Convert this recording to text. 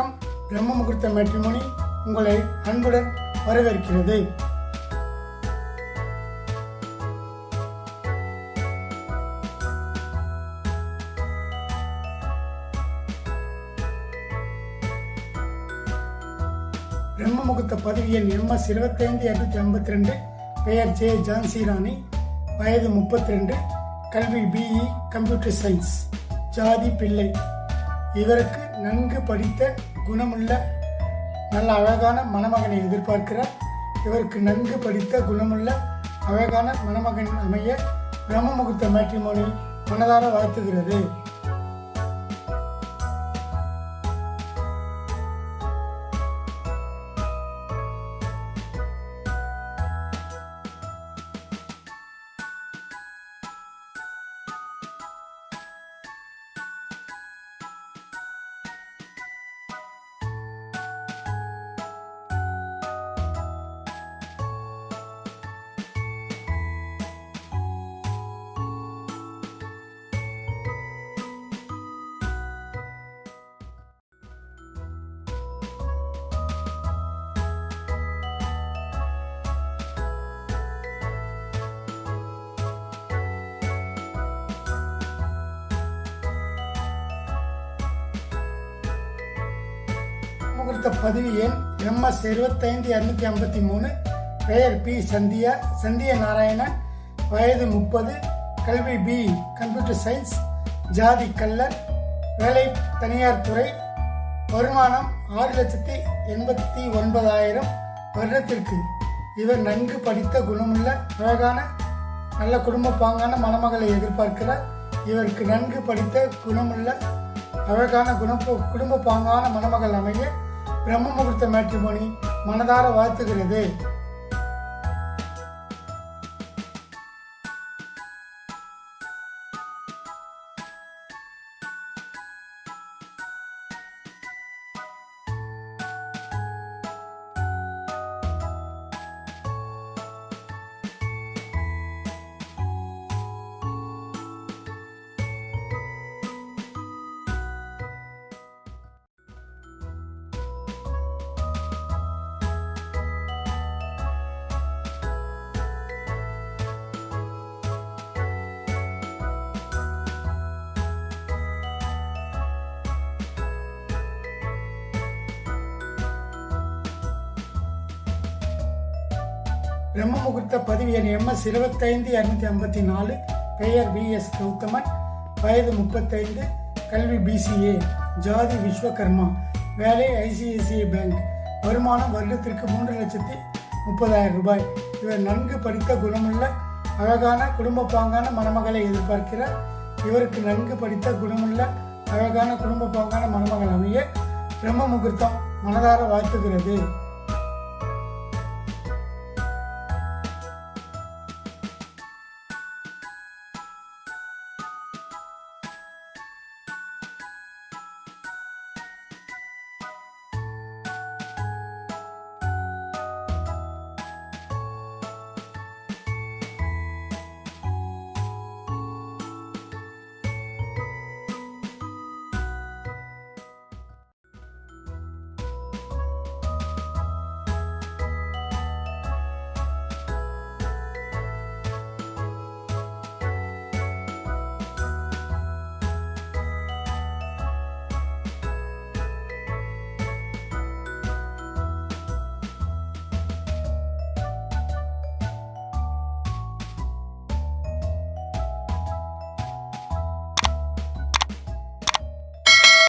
வணக்கம். பிரம்ம முகூர்த்த மேட்ரிமோனி உங்களை அன்புடன் வரவேற்கிறது. பிரம்ம முகூர்த்த பதவி எண் MS 25252, பெயர் ஜே ஜான்சி ராணி, வயது 32, கல்வி BE கம்ப்யூட்டர் சயின்ஸ், ஜாதி பிள்ளை. இவருக்கு நன்கு படித்த குணமுள்ள நல்ல அழகான மணமகனை எதிர்பார்க்கிறார். இவருக்கு நன்கு படித்த குணமுள்ள அழகான மணமகன் அமைய பிரம்ம முகூர்த்த மேட்ரிமோனி மனதார வாழ்த்துகிறது. முகூர்த்த பதவி எண் MS 25253, பெயர் P சந்தியா நாராயணன், வயது 30, கல்வி BE கம்ப்யூட்டர் சயின்ஸ், ஜாதி கல்லர், வேலை தனியார் துறை, வருமானம் 6,89,000 வருடத்திற்கு. இவர் நன்கு படித்த குணமுள்ள அழகான நல்ல குடும்ப பாங்கான மணமகளை எதிர்பார்க்கிறார். இவருக்கு நன்கு படித்த குணமுள்ள அழகான குடும்ப பாங்கான மணமகள் அமைய பிரம்ம முகூர்த்த மேட்ரிமோனி மனதார வாழ்த்துகிறது. பிரம்ம முகூர்த்த பதவி எண் MS 25254, பெயர் VS கௌதமன், வயது 35, கல்வி BCA, ஜாதி விஸ்வகர்மா, வேலை ICICI பேங்க், வருமானம் வருடத்திற்கு 3,30,000 ரூபாய். இவர் நன்கு படித்த குணமுள்ள அழகான குடும்ப பாங்கான மணமகளை எதிர்பார்க்கிறார். இவருக்கு நன்கு படித்த குணமுள்ள அழகான குடும்ப பாங்கான மணமகள் அமைய பிரம்ம முகூர்த்தம் மனதார வாழ்த்துகிறது.